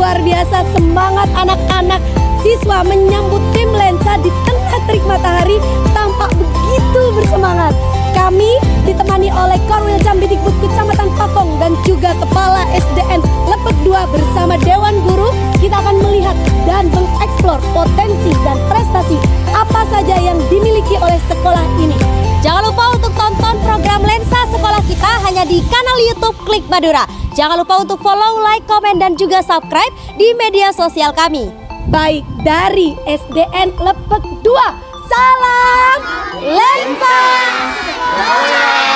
luar biasa semangat anak-anak siswa menyambut tim lensa di tengah terik matahari tampak begitu bersemangat. Kami ditemani oleh Korwil Jambidikbud Kecamatan Pakong dan juga Kepala SDN Lepek 2 bersama Dewan Guru. Kita akan melihat dan mengeksplor potensi dan prestasi apa saja yang dimiliki oleh sekolah ini. Jangan lupa untuk tonton program Lensa Sekolah kita hanya di kanal YouTube Klik Madura. Jangan lupa untuk follow, like, komen, dan juga subscribe di media sosial kami. Baik dari SDN Lepek 2. Salam Lensa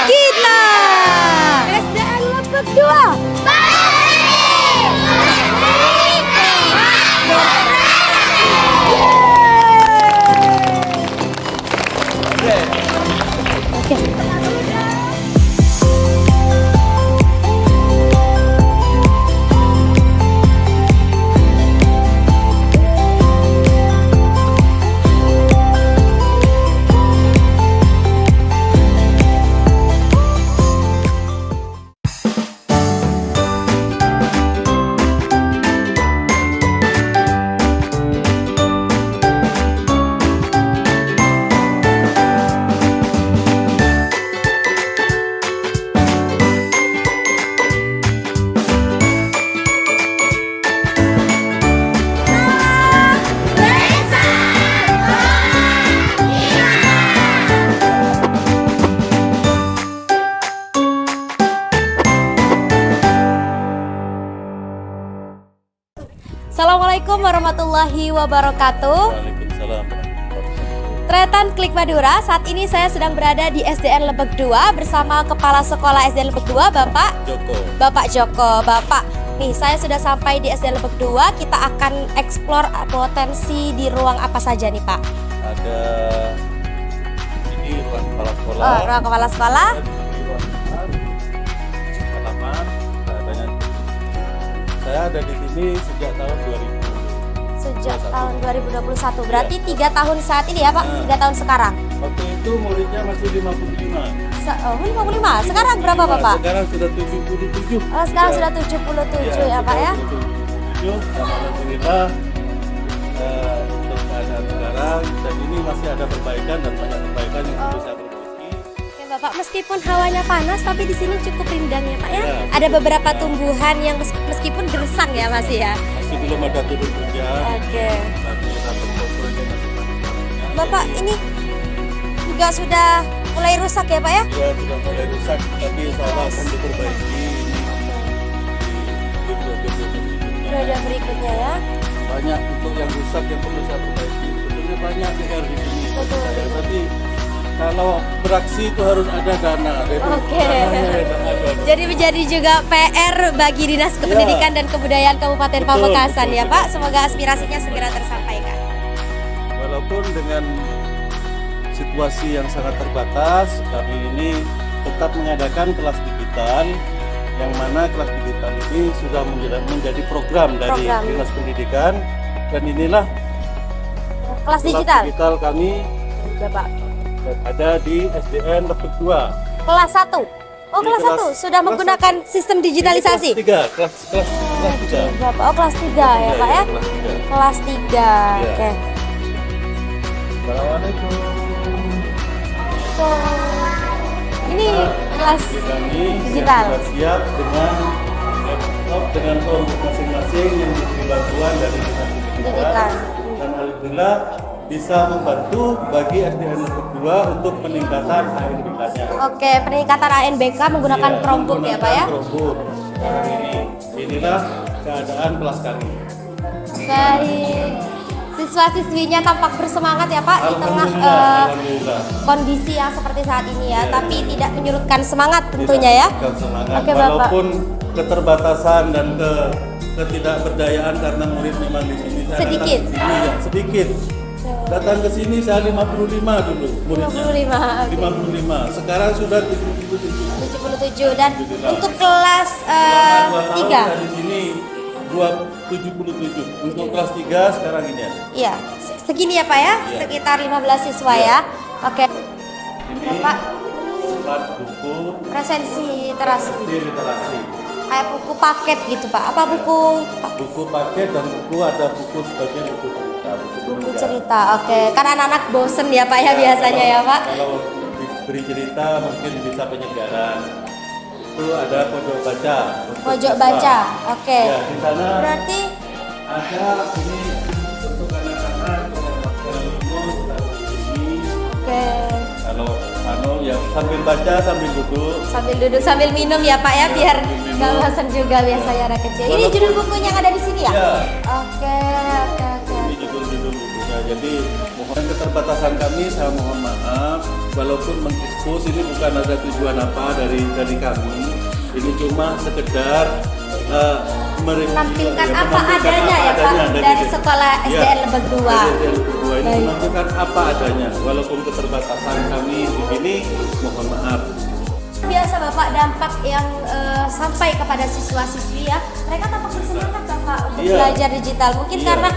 kita. SDN Lepek 2. Assalamualaikum warahmatullahi wabarakatuh. Waalaikumsalam. Tretan Klik Madura, saat ini saya sedang berada di SDN Lepek 2 bersama Kepala Sekolah SDN Lepek 2, Bapak Joko. Bapak, nih saya sudah sampai di SDN Lepek 2, kita akan eksplor potensi di ruang apa saja nih Pak? Ada ini ruang kepala sekolah. Oh, ruang kepala sekolah. Saya ada di sini sejak tahun 2000. Sejak tahun 2021, berarti 3 tahun saat ini ya Pak? 3 tahun sekarang. Waktu itu muridnya masih 55. 55, sekarang berapa Bapak? Sekarang sudah 77. Oh, sekarang sudah 77 ya Pak ya? 77, alhamdulillah untuk keadaan sekarang dan ini masih ada perbaikan dan banyak perbaikan yang perlu saya perbaiki. Oke Bapak, meskipun hawanya panas tapi di sini cukup rindang ya Pak ya? Ya, Ada beberapa tumbuhan yang meskipun gersang ya masih ya? Masih belum ada turun hujan. Oke. Tapi rapor kontrolnya masih panas. Bapak, ini juga sudah mulai rusak ya Pak ya? Ya sudah mulai rusak, tapi insya Allah akan diperbaiki di Periode berikutnya ya? banyak untuk yang rusak yang perlu saya perbaiki. Sebetulnya banyak PR di sini. Betul. Saya, tapi kalau beraksi itu harus ada dana. Oke. Dananya tidak ada. Jadi menjadi juga PR bagi Dinas Kependidikan dan Kebudayaan Kabupaten Betul, Pamekasan betul, ya betul. Pak? Semoga aspirasinya segera tersampaikan. Walaupun dengan situasi yang sangat terbatas, kami ini tetap mengadakan kelas digital, yang mana kelas digital ini sudah menjadi program dari Dinas Pendidikan, dan inilah Kelas kelas digital? digital kami Ya Pak. ada di SDN Lepek 2. Kelas 1? Oh Di kelas 1? kelas- Sudah kelas menggunakan sistem digitalisasi? Ini kelas 3, kelas 3. Bapak, oh kelas 3 ya Pak ya? Kelas 3. Kelas 3, Iya. oke. Assalamualaikum. Ini kelas Kami digital. sudah siap dengan laptop dengan kelompok masing-masing yang diberi bantuan dari Dinas Pendidikan, Pendidikan. dan alhamdulillah bisa membantu bagi SDN Lepek 2 untuk peningkatan ANBK-nya. Oke, peningkatan ANBK menggunakan Iya, Chromebook ya Pak ya? Chromebook. Sekarang inilah keadaan kelas kami. Baik. Siswa-siswinya tampak bersemangat ya Pak di tengah Alhamdulillah. kondisi yang seperti saat ini ya, Iya, tapi iya. tidak menyurutkan semangat tentunya ya. Tidak semangat. Oke, Bapak. Walaupun keterbatasan dan ketidakberdayaan karena murid memang di sini saya Sedikit. datang ke sini, ya, sedikit. Datang ke sini saya 55 dulu muridnya. 55, oke. 55. Sekarang sudah 77. 77 dan Alhamdulillah. untuk kelas Selama 2 tahun 3. saya di sini 77. Untuk kelas 3 sekarang ini ada. Iya, segini ya Pak ya, Iya. sekitar 15 siswa Iya. ya. Oke. Ini Bapak, plat buku presensi literasi. literasi. kayak buku paket gitu Pak. Apa buku Buku paket dan buku ada buku sebagian buku cerita. buku penunjang. cerita? Oke, kan anak-anak bosen ya Pak ya biasanya ya Pak. Kalau beri cerita mungkin bisa penyegaran. Itu ada pojok baca. untuk Pojok siswa. baca. Oke. Ya, di sana Berarti ada ini untuk anak-anak ini. oke. Kalau ya sambil baca sambil duduk. Sambil duduk sambil minum ya Pak ya biar sambil minum. nggak bosan juga biasanya anak kecil. Ini Walaupun- judul bukunya yang ada di sini ya? Ya. Oke, oke, oke. Ini judul-judul bukunya. Jadi mohon keterbatasan kami, saya mohon maaf. Walaupun mengekspos ini bukan ada tujuan apa dari kami. Ini cuma sekedar Menampilkan ya, apa menampilkan adanya apa ya Pak adanya dari sekolah Ya, SDN Lebak 2. dari SDN Lebak 2 ini Baik. menampilkan apa adanya. Walaupun keterbatasan kami di sini, mohon maaf. Biasa Bapak dampak yang sampai kepada siswa-siswi ya, mereka tampak bersemangat Bapak untuk Iya. belajar digital. Mungkin Iya. karena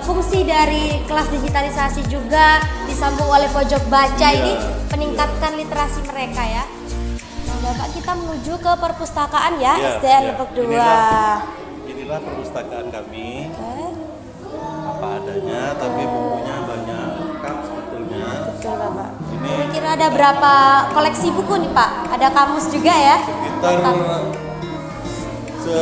fungsi dari kelas digitalisasi juga disambung oleh pojok baca Iya. ini meningkatkan literasi mereka ya. Nah Bapak, kita menuju ke perpustakaan ya, Ya, SDN ya. Lebak 2. Inilah perpustakaan kami. Oke, Apa adanya, tapi bukunya banyak lengkap sebetulnya. betul Bapak. Ini Kira-kira ada berapa koleksi buku nih Pak? Ada kamus juga ya? sekitar se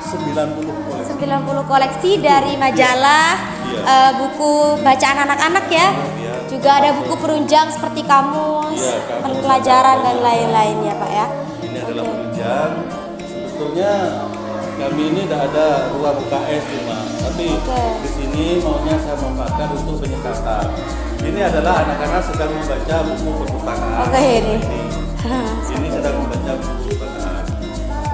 90 koleksi. 90 koleksi dari majalah, Iya. buku bacaan anak-anak ya. Iya. Juga ada buku perunjang seperti kamus, Iya, kamus, pelajaran ada dan lain-lain ya Pak ya. Ini adalah penunjang. Sebetulnya kami ini tidak ada ruang UKS cuma, tapi Oke. di sini maunya saya manfaatkan untuk penyekatan. Ini adalah anak-anak sedang membaca buku perpustakaan. Oke, ini. Ini sedang membaca buku perpustakaan.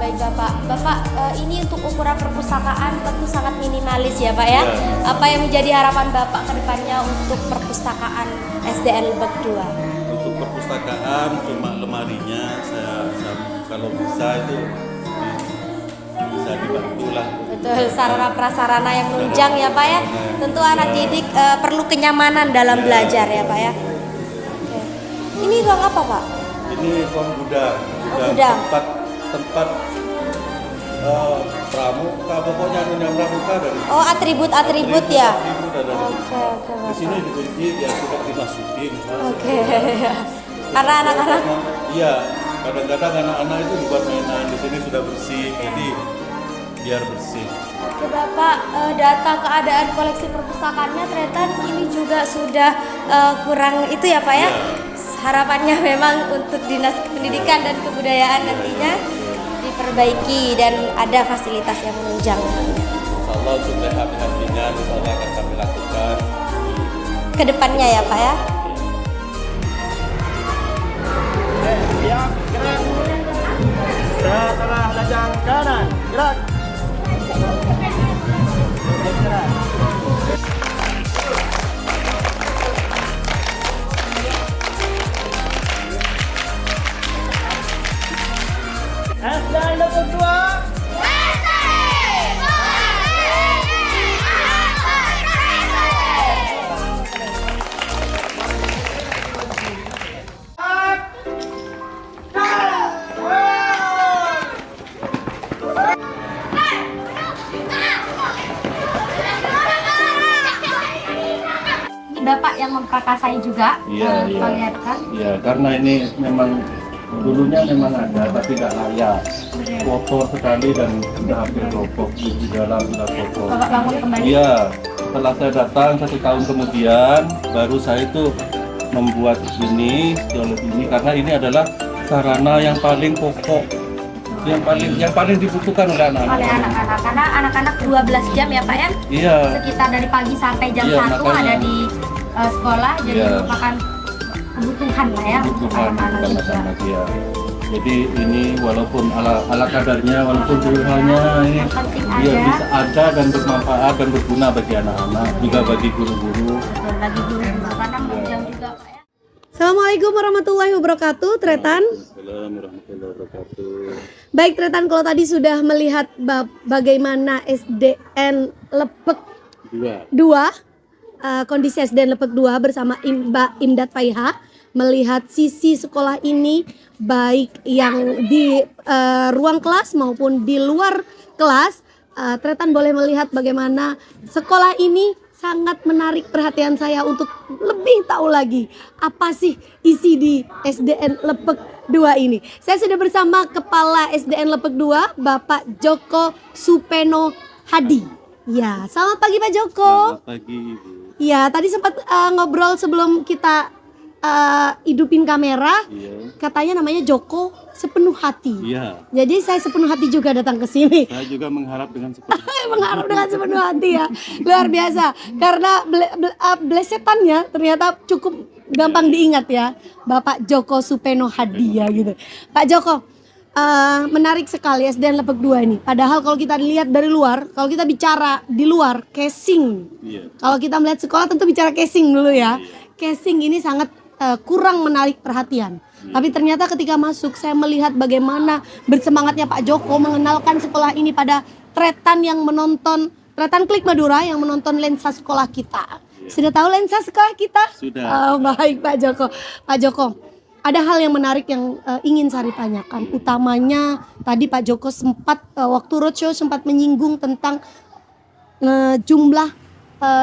Baik Bapak, Bapak ini untuk ukuran perpustakaan tentu sangat minimalis ya Pak ya. Iya. Apa yang menjadi harapan Bapak ke depannya untuk perpustakaan SDN Lebak 2? Untuk perpustakaan cuma lemarinya saya kalau bisa itu bisa dibantu lah. Betul, sarana prasarana yang menunjang ya Pak ya. Tentu anak didik perlu kenyamanan dalam belajar ya Pak ya. Oke. Ini ruang apa Pak? Ini ruang gudang, gudang. tempat pramuka, pokoknya dunia pramuka dari Oh, atribut-atribut ya. atribut ada di Oke, oke Di sini Bapak. dikunci biar tidak dimasukin. Oke. Karena anak-anak Iya, kadang-kadang anak-anak itu dibuat mainan. Di sini sudah bersih, jadi biar bersih. Oke Bapak, data keadaan koleksi perpustakaannya ternyata ini juga sudah kurang itu ya Pak ya. Iya. Harapannya memang untuk Dinas Pendidikan dan Kebudayaan nantinya diperbaiki dan ada fasilitas yang menunjang Insya Allah untuk rehabilitasinya, insya Allah akan kami lakukan. ke depannya ya Pak ya. Siap, gerak. Setelah lajang kanan, gerak. Gerak. SDN Lebak 2. Ini Bapak yang memprakarsai juga Iya, iya. mengingatkan. Ya, karena ini memang dulunya memang ada, tapi tidak layak. Kotor sekali dan sudah hampir roboh di dalam sudah kotor. Bapak bangun kembali. Iya, setelah saya datang 1 tahun kemudian, baru saya itu membuat ini, geologi ini, karena ini adalah sarana yang paling pokok, yang paling dibutuhkan oleh anak-anak. Oleh anak-anak karena anak-anak 12 jam ya Pak ya. Iya, Sekitar dari pagi sampai jam Iya, 1 makanya. ada di sekolah, jadi Iya. merupakan kebutuhan lah ya untuk kebutuhan anak-anak juga. anak-anak ya. Jadi ini walaupun ala kadarnya, walaupun pilihannya ini Yang penting biar ada. bisa ada dan bermanfaat dan berguna bagi anak-anak, juga bagi guru-guru. Betul, bagi guru juga karena menunjang juga Pak ya. Assalamualaikum warahmatullahi wabarakatuh, Tretan. Assalamualaikum warahmatullahi wabarakatuh. Baik Tretan, kalau tadi sudah melihat bagaimana SDN Lebak 2. 2, kondisi SDN Lebak 2 bersama Mbak Imdat Faiha. melihat sisi sekolah ini, baik yang di ruang kelas maupun di luar kelas. Tretan boleh melihat bagaimana sekolah ini sangat menarik perhatian saya untuk lebih tahu lagi apa sih isi di SDN Lepek 2 ini. Saya sudah bersama Kepala SDN Lepek 2, Bapak Joko Supeno Hadi. Ya, selamat pagi Pak Joko. Selamat pagi Ibu. Ya, tadi sempat ngobrol sebelum kita hidupin kamera. Iya. Katanya namanya Joko Sepenuh Hati. Iya. Jadi saya sepenuh hati juga datang ke sini. Saya juga mengharap dengan seperti Mengharap dengan sepenuh hati ya. Luar biasa. Karena blesetannya ternyata cukup gampang diingat ya. Bapak Joko Supeno Hadi ya gitu. Pak Joko, menarik sekali SDN Lepek 2 ini. Padahal kalau kita lihat dari luar, kalau kita bicara di luar, casing. Iya. Kalau kita melihat sekolah tentu bicara casing dulu ya. Casing ini sangat kurang menarik perhatian. Tapi ternyata ketika masuk saya melihat bagaimana bersemangatnya Pak Joko mengenalkan sekolah ini pada Tretan yang menonton, Tretan Klik Madura yang menonton lensa sekolah kita. Sudah tahu lensa sekolah kita? Sudah. Baik Pak Joko. Pak Joko, ada hal yang menarik yang ingin saya tanyakan. Utamanya tadi Pak Joko sempat waktu roadshow sempat menyinggung tentang jumlah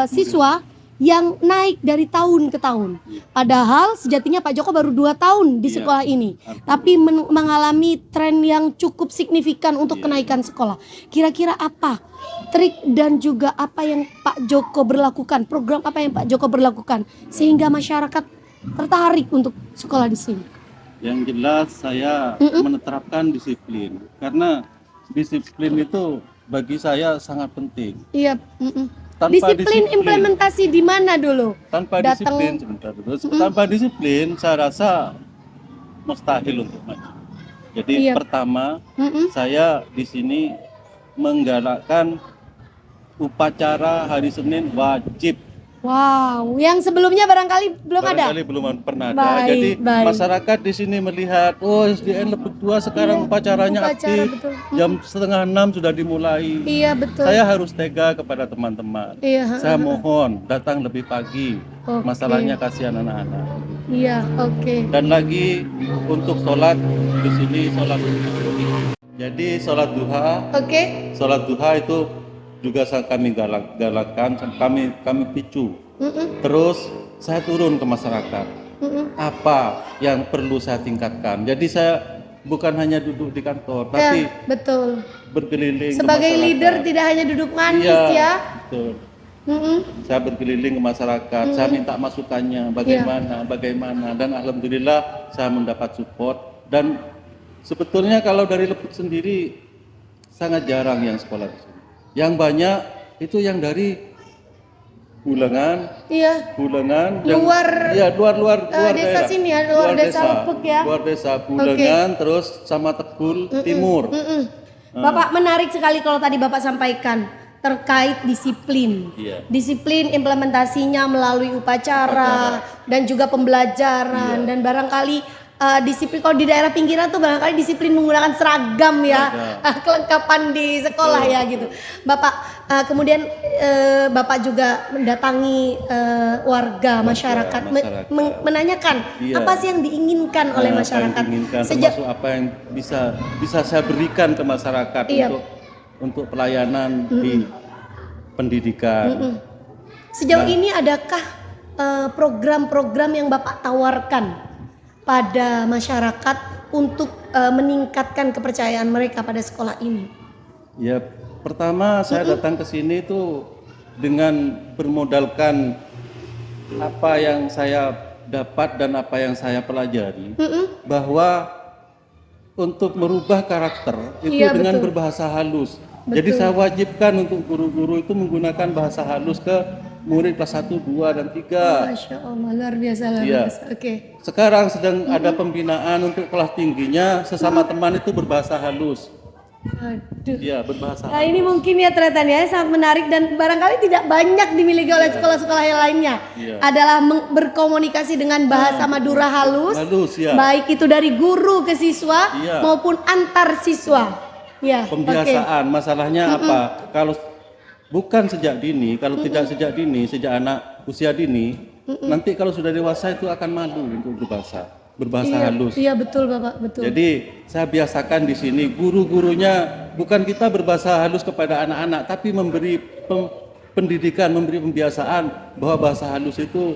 siswa yang naik dari tahun ke tahun. Padahal sejatinya Pak Joko baru 2 tahun di sekolah ini. Tapi mengalami tren yang cukup signifikan untuk kenaikan sekolah. Kira-kira apa trik dan juga apa yang Pak Joko berlakukan, program apa yang Pak Joko berlakukan sehingga masyarakat tertarik untuk sekolah di sini? Yang jelas saya menerapkan disiplin. Karena disiplin itu bagi saya sangat penting. Iya. Tanpa Disiplin implementasi di mana dulu? Tanpa Datang- disiplin sebentar dulu. Tanpa disiplin saya rasa mustahil untuk maju. Jadi Iya. pertama saya di sini menggalakkan upacara hari Senin wajib. Wow, yang sebelumnya barangkali belum ada. Barangkali belum pernah ada. Baik, Jadi baik. masyarakat di sini melihat, oh SDN Lepek 2 sekarang upacaranya upacara, aktif. betul. Jam 5:30 sudah dimulai. Iya betul. Saya harus tega kepada teman-teman. Iya. Saya mohon datang lebih pagi. Oke. Masalahnya kasihan anak-anak. Iya, oke. Dan lagi untuk sholat di sini sholat duha. Jadi sholat duha, Oke. sholat duha itu juga kami galakkan, kami picu. Terus saya turun ke masyarakat. Apa yang perlu saya tingkatkan? Jadi saya bukan hanya duduk di kantor, tapi Ya, betul. berkeliling ke Sebagai masyarakat. leader tidak hanya duduk manis Iya, ya. betul. Saya berkeliling ke masyarakat, saya minta masukannya bagaimana, dan alhamdulillah saya mendapat support. Dan sebetulnya kalau dari Lepek sendiri sangat jarang yang sekolah di sini. Yang banyak itu yang dari Bulangan, Iya. luar desa daerah. sini ya, luar desa Lepek ya. Luar desa Bulangan, terus sama Tekul Timur. Bapak menarik sekali kalau tadi Bapak sampaikan terkait disiplin. Iya. Disiplin implementasinya melalui upacara dan juga pembelajaran dan barangkali disiplin kalau di daerah pinggiran tuh barangkali disiplin menggunakan seragam ya. Kelengkapan di sekolah ya gitu. Bapak kemudian Bapak juga mendatangi warga masyarakat, menanyakan Iya. apa sih yang diinginkan oleh Apa yang masyarakat diinginkan, sejak termasuk apa yang bisa saya berikan ke masyarakat Iya. untuk pelayanan di pendidikan. sejauh ini adakah program-program yang Bapak tawarkan pada masyarakat untuk meningkatkan kepercayaan mereka pada sekolah ini? Ya, pertama saya datang ke sini itu dengan bermodalkan apa yang saya dapat dan apa yang saya pelajari, bahwa untuk merubah karakter itu Iya, dengan betul. berbahasa halus. Jadi saya wajibkan untuk guru-guru itu menggunakan bahasa halus ke murid kelas 1, 2, dan 3. Masya Allah, luar biasa, luar Iya. biasa. Oke. Sekarang sedang ada pembinaan untuk kelas tingginya, sesama teman itu berbahasa halus. Aduh. Iya, berbahasa Nah ini mungkin ya Tretan ya, sangat menarik dan barangkali tidak banyak dimiliki oleh sekolah-sekolah yang lainnya. Iya. Adalah berkomunikasi dengan bahasa Madura halus, Halus, ya. baik itu dari guru ke siswa Iya. maupun antar siswa. Ya, Pembiasaan, masalahnya apa? Kalau bukan sejak dini, kalau tidak sejak dini, sejak anak usia dini, nanti kalau sudah dewasa itu akan malu untuk berbahasa Iya, halus. iya betul Bapak, betul. Jadi saya biasakan di sini guru-gurunya bukan kita berbahasa halus kepada anak-anak, tapi memberi pendidikan, memberi pembiasaan bahwa bahasa halus itu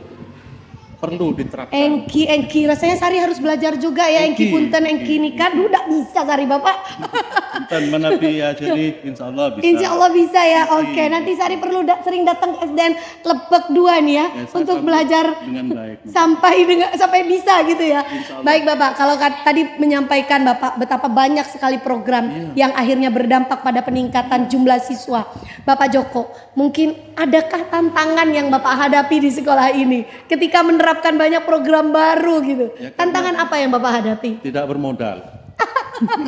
perlu diterapkan. Engki, rasanya Sari harus belajar juga ya, Engki punten, Engki nikah, dudak bisa Sari Bapak. Punten menapi ya, jadi insya Allah bisa. Insya Allah bisa ya, oke. Nanti Sari perlu sering datang ke SDN Lebak 2 nih ya, saya untuk sambut belajar dengan baik. sampai bisa gitu ya. Insya Allah. Baik Bapak, kalau tadi menyampaikan Bapak betapa banyak sekali program yang akhirnya berdampak pada peningkatan jumlah siswa. Bapak Joko, mungkin adakah tantangan yang Bapak hadapi di sekolah ini ketika menerapkan banyak program baru gitu? Ya, Tantangan apa yang Bapak hadapi? Tidak bermodal.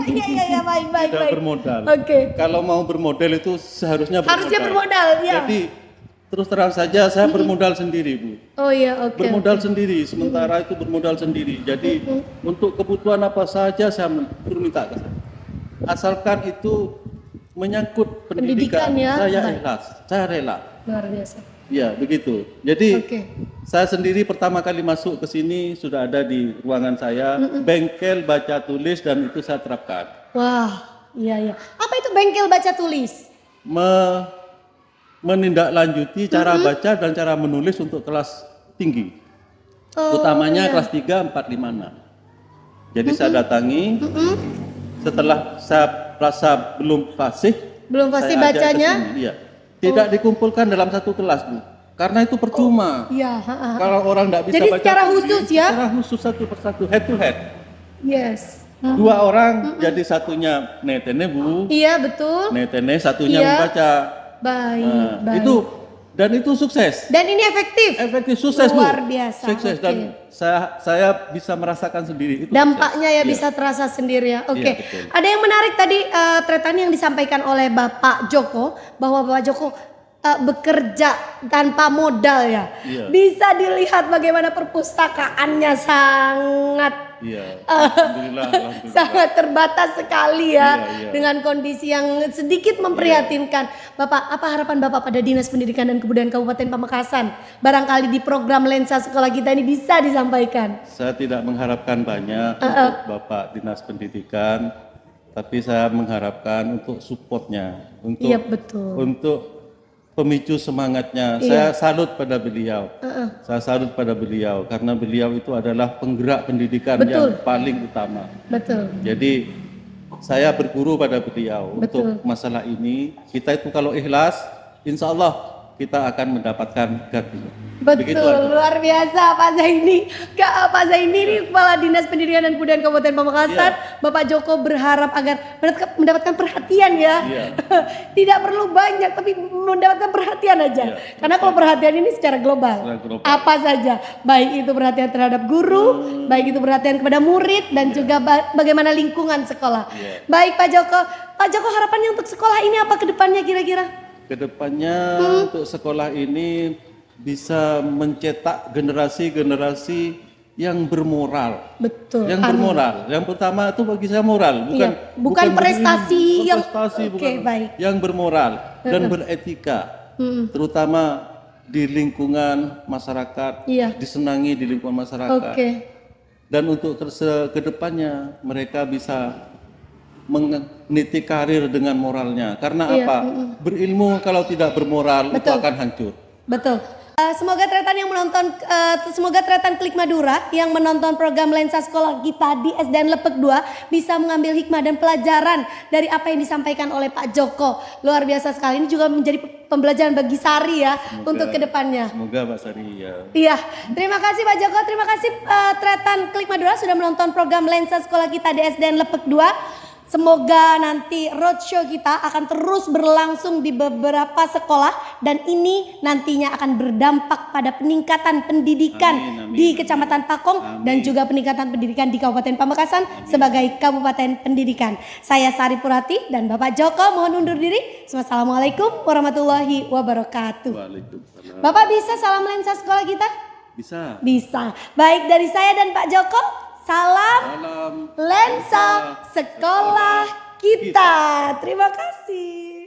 Iya, baik. Tidak bermodal. Oke. Kalau mau bermodal itu seharusnya bermodal. Harusnya bermodal, ya. Jadi terus terang saja saya bermodal sendiri, Bu. Oh iya, oke. Bermodal sendiri, sementara itu bermodal sendiri. Jadi untuk kebutuhan apa saja saya minta ke saya. Asalkan itu menyangkut pendidikan, Pendidikan ya, saya baik. ikhlas, saya rela. Luar biasa. Ya, begitu. Jadi Oke. saya sendiri pertama kali masuk ke sini sudah ada di ruangan saya, bengkel baca tulis dan itu saya terapkan. Wah, iya. Apa itu bengkel baca tulis? Menindaklanjuti cara baca dan cara menulis untuk kelas tinggi. Oh, Utamanya iya. kelas 3, 4, 5, 6. Jadi saya datangi, setelah saya rasa belum fasih, Belum pasti saya ajak ke bacanya? sini. Iya. Tidak dikumpulkan dalam satu kelas, Bu. Karena itu percuma. Iya, Kalau orang tidak bisa Jadi baca secara tulis, khusus ya? Secara khusus satu persatu, head to head. Yes. 2 orang, jadi satunya netene, Bu. Iya, betul. Netene satunya Iya. membaca. Baik, Nah, baik. itu sukses. Dan ini efektif. Efektif, sukses, Bu. Luar biasa, Sukses oke. dan saya bisa merasakan sendiri itu. Dampaknya ya sukses. bisa terasa sendiri ya. Oke. Iya, betul. Ada yang menarik tadi Tretan yang disampaikan oleh Bapak Joko bahwa Bapak Joko bekerja tanpa modal ya. Iya. Bisa dilihat bagaimana perpustakaannya sangat Iya. Alhamdulillah. sangat terbatas sekali ya, Iya. dengan kondisi yang sedikit memprihatinkan. Bapak, apa harapan Bapak pada Dinas Pendidikan dan Kebudayaan Kabupaten Pamekasan? Barangkali di program Lensa sekolah kita ini bisa disampaikan. Saya tidak mengharapkan banyak untuk Bapak Dinas Pendidikan, tapi saya mengharapkan untuk supportnya, untuk Iya, betul. untuk pemicu semangatnya. Iya. Saya salut pada beliau. Saya salut pada beliau karena beliau itu adalah penggerak pendidikan Betul. yang paling utama. Betul. Jadi saya berguru pada beliau Betul. untuk masalah ini. Kita itu kalau ikhlas, insya Allah kita akan mendapatkan gantinya. Begitu Betul, aja. luar biasa Pak Zaini. Pak Zaini ini Kepala Dinas Pendidikan dan Kebudayaan Kabupaten Pamekasan. Bapak Joko berharap agar mendapatkan perhatian ya. Iya. Tidak perlu banyak tapi mendapatkan perhatian aja. Iya, Karena kalau perhatian ini secara global. Secara global. Apa saja, baik itu perhatian terhadap guru, baik itu perhatian kepada murid dan juga bagaimana lingkungan sekolah. Iya. Baik Pak Joko. Pak Joko harapannya untuk sekolah ini apa ke depannya kira-kira? Kedepannya untuk sekolah ini bisa mencetak generasi-generasi yang bermoral. Betul. Yang bermoral. Yang pertama itu bagi saya moral, bukan Iya, bukan prestasi bukan yang- prestasi, Oke, bukan baik. yang bermoral dan beretika. Terutama di lingkungan masyarakat, Iya. disenangi di lingkungan masyarakat. Oke. Dan untuk kedepannya mereka bisa meniti karir dengan moralnya. Karena Iya, apa? Berilmu kalau tidak bermoral itu Betul. akan hancur. Betul. Semoga Tretan yang menonton, semoga Tretan Klik Madura yang menonton program Lensa Sekolah kita di SDN Lepek 2 bisa mengambil hikmah dan pelajaran dari apa yang disampaikan oleh Pak Joko. Luar biasa sekali. Ini juga menjadi pembelajaran bagi Sari ya untuk kedepannya. Semoga Pak Sari ya. Iya, terima kasih Pak Joko, terima kasih Tretan Klik Madura sudah menonton program Lensa Sekolah kita di SDN Lepek 2. Semoga nanti roadshow kita akan terus berlangsung di beberapa sekolah dan ini nantinya akan berdampak pada peningkatan pendidikan Amin, amin, di amin. Kecamatan Pakong Amin. dan juga peningkatan pendidikan di Kabupaten Pamekasan sebagai Kabupaten Pendidikan. Saya Sari Purati dan Bapak Joko mohon undur diri. Wassalamualaikum warahmatullahi wabarakatuh. Waalaikumsalam. Bapak bisa salam lensa sekolah kita? Bisa. Bisa. Baik dari saya dan Pak Joko, salam Salam lensa sekolah kita. Terima kasih.